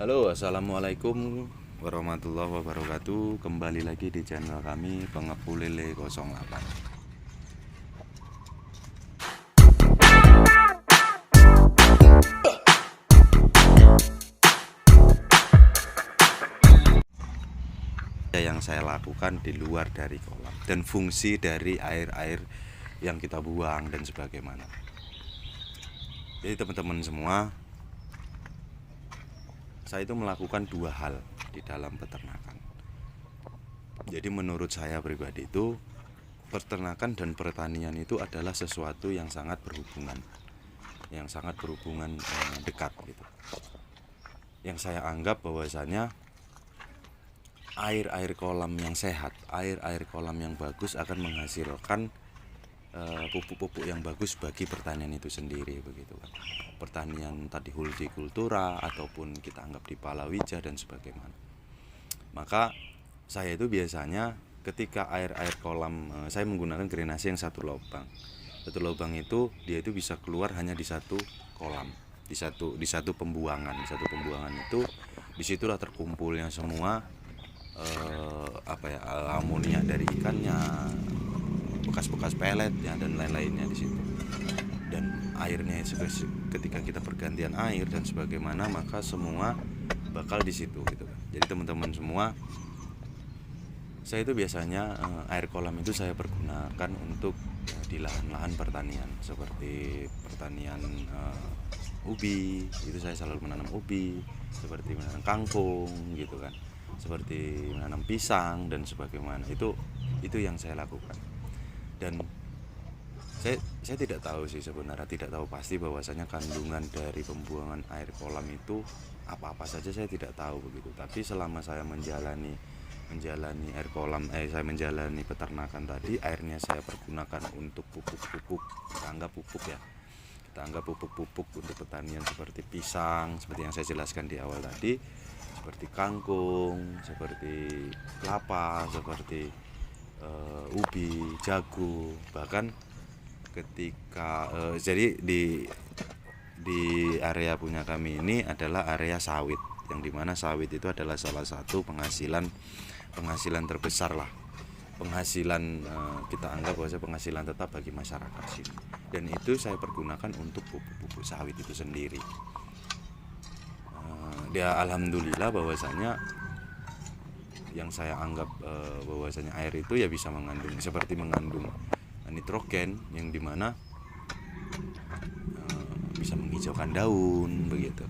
Halo, assalamualaikum warahmatullahi wabarakatuh. Kembali lagi di channel kami Pengepul Lele 08. Yang saya lakukan di luar dari kolam dan fungsi dari air-air yang kita buang dan sebagaimana. Jadi teman-teman semua, saya itu melakukan dua hal di dalam peternakan. Jadi menurut saya pribadi itu, peternakan dan pertanian itu adalah sesuatu yang sangat berhubungan, dekat gitu. Yang saya anggap bahwasanya air-air kolam yang sehat, air-air kolam yang bagus akan menghasilkan pupuk-pupuk yang bagus bagi pertanian itu sendiri, begitu kan. Pertanian tadi hortikultura ataupun kita anggap di palawija dan sebagainya. Maka saya itu biasanya ketika air-air kolam, saya menggunakan drainase yang satu lubang. Satu lubang itu dia itu bisa keluar hanya di satu kolam, di satu pembuangan. Di satu pembuangan itu disitulah terkumpulnya semua amonia dari ikannya, bekas-bekas peletnya dan lain-lainnya di situ. Dan airnya ketika kita pergantian air dan sebagaimana, maka semua bakal di situ gitu. Jadi teman-teman semua, saya itu biasanya air kolam itu saya pergunakan untuk di lahan-lahan pertanian seperti pertanian ubi. Itu saya selalu menanam ubi, seperti menanam kangkung gitu kan, seperti menanam pisang dan sebagaimana. Itu yang saya lakukan. Dan saya tidak tahu sih sebenarnya, tidak tahu pasti bahwasanya kandungan dari pembuangan air kolam itu apa-apa saja, saya tidak tahu begitu. Tapi selama saya menjalani air kolam, saya menjalani peternakan tadi, airnya saya pergunakan untuk pupuk-pupuk. Kita anggap pupuk-pupuk untuk pertanian seperti pisang, seperti yang saya jelaskan di awal tadi, seperti kangkung, seperti kelapa, seperti ubi, jagung. Bahkan ketika jadi di area punya kami ini adalah area sawit, yang dimana sawit itu adalah salah satu penghasilan terbesar lah, penghasilan kita anggap bahwa penghasilan tetap bagi masyarakat sini. Dan itu saya pergunakan untuk pupuk sawit itu sendiri. Dia alhamdulillah bahwasanya yang saya anggap bahwasanya air itu ya bisa mengandung nitrogen, yang dimana bisa menghijaukan daun begitu.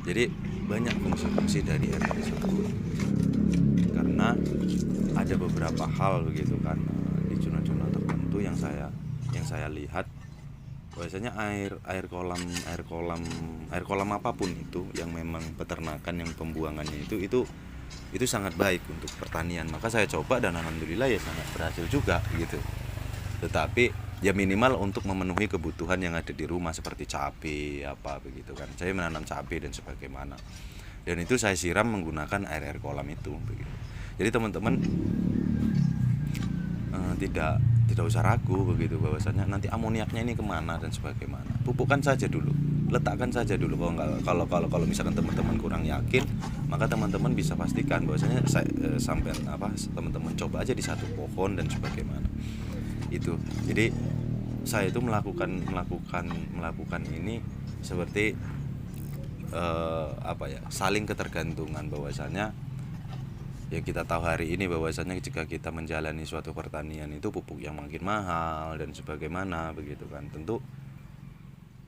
Jadi banyak fungsi-fungsi dari air tersebut. Karena ada beberapa hal begitu kan, di zona-zona tertentu yang saya lihat bahwasanya air kolam apapun itu yang memang peternakan, yang pembuangannya itu sangat baik untuk pertanian. Maka saya coba dan alhamdulillah ya sangat berhasil juga gitu. Tetapi ya minimal untuk memenuhi kebutuhan yang ada di rumah seperti cabai apa begitu kan. Saya menanam cabai dan sebagaimana. Dan itu saya siram menggunakan air kolam itu begitu. Jadi teman-teman tidak usah ragu begitu bahwasanya nanti amoniaknya ini kemana dan sebagaimana. Pupukkan saja dulu, letakkan saja dulu. Kalau misalkan teman-teman kurang yakin, maka teman-teman bisa pastikan bahwasanya teman-teman coba aja di satu pohon dan sebagaimana. Itu. Jadi saya itu melakukan ini seperti saling ketergantungan, bahwasanya ya kita tahu hari ini bahwasanya jika kita menjalani suatu pertanian itu pupuk yang makin mahal dan sebagaimana begitu kan, tentu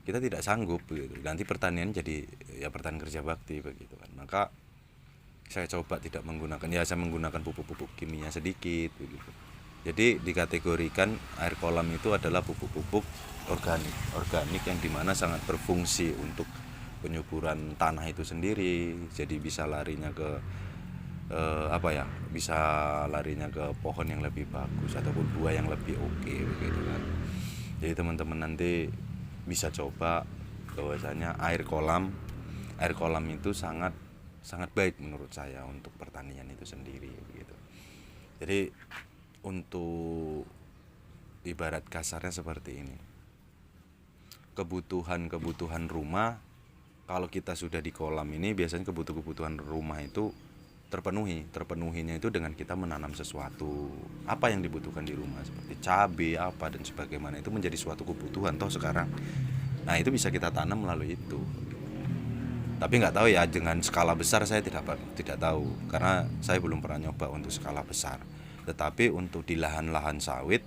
kita tidak sanggup begitu. Nanti pertanian jadi ya pertanian kerja bakti begitu kan. Maka saya coba tidak menggunakan, saya menggunakan pupuk-pupuk kimia sedikit begitu. Jadi dikategorikan air kolam itu adalah pupuk-pupuk organik yang dimana sangat berfungsi untuk penyuburan tanah itu sendiri. Jadi bisa larinya ke bisa larinya ke pohon yang lebih bagus ataupun buah yang lebih oke begitu kan. Jadi teman-teman nanti bisa coba bahwasanya air kolam itu sangat baik menurut saya untuk pertanian itu sendiri begitu. Jadi untuk ibarat kasarnya seperti ini, kebutuhan rumah kalau kita sudah di kolam ini biasanya kebutuhan rumah itu terpenuhinya itu dengan kita menanam sesuatu apa yang dibutuhkan di rumah seperti cabai apa dan sebagaimana, itu menjadi suatu kebutuhan toh sekarang. Nah itu bisa kita tanam melalui itu, tapi nggak tahu ya dengan skala besar saya tidak tahu karena saya belum pernah nyoba untuk skala besar. Tetapi untuk di lahan-lahan sawit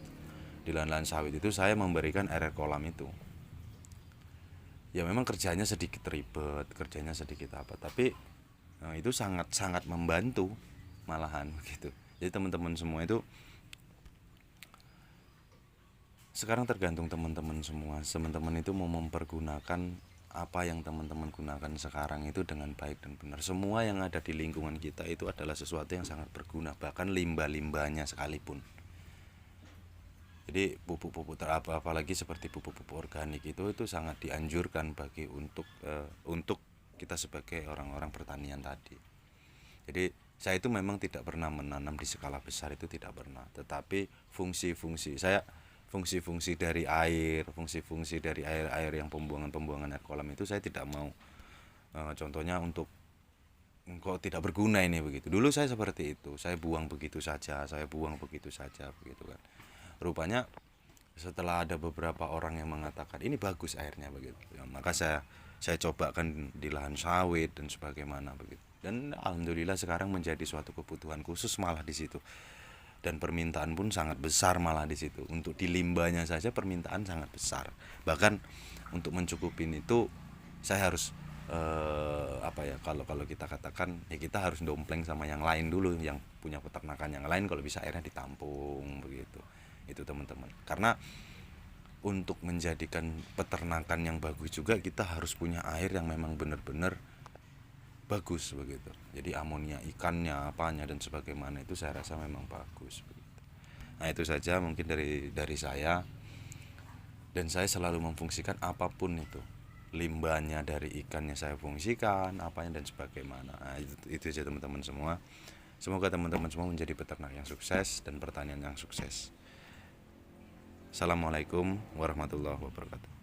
itu saya memberikan air kolam itu. Ya memang kerjanya sedikit ribet, kerjanya sedikit apa, tapi itu sangat membantu malahan begitu. Jadi teman-teman semua itu sekarang tergantung teman-teman semua. Teman-teman itu mau mempergunakan apa yang teman-teman gunakan sekarang itu dengan baik dan benar. Semua yang ada di lingkungan kita itu adalah sesuatu yang sangat berguna, bahkan limbah-limbahnya sekalipun. Jadi pupuk-pupuk apalagi seperti pupuk-pupuk organik itu sangat dianjurkan bagi untuk kita sebagai orang-orang pertanian tadi. Jadi saya itu memang tidak pernah menanam di skala besar, itu tidak pernah. Tetapi fungsi-fungsi dari air, fungsi-fungsi dari air yang pembuangan air kolam itu saya tidak mau. Contohnya untuk kok tidak berguna ini begitu. Dulu saya seperti itu, saya buang begitu saja begitu kan. Rupanya setelah ada beberapa orang yang mengatakan ini bagus airnya begitu ya, maka saya cobakan di lahan sawit dan sebagaimana begitu, dan alhamdulillah sekarang menjadi suatu kebutuhan khusus malah di situ, dan permintaan pun sangat besar malah di situ. Untuk di limbahnya saja permintaan sangat besar, bahkan untuk mencukupin itu saya harus kalau kita katakan ya kita harus dompleng sama yang lain dulu, yang punya peternakan yang lain, kalau bisa airnya ditampung begitu. Itu teman-teman, karena untuk menjadikan peternakan yang bagus juga kita harus punya air yang memang benar-benar bagus begitu. Jadi amonia ikannya apanya dan sebagaimana itu saya rasa memang bagus begitu. Nah itu saja mungkin dari saya, dan saya selalu memfungsikan apapun itu, limbahnya dari ikannya saya fungsikan apanya dan sebagaimana. Nah, itu saja teman-teman semua. Semoga teman-teman semua menjadi peternak yang sukses dan pertanian yang sukses. Assalamualaikum warahmatullahi wabarakatuh.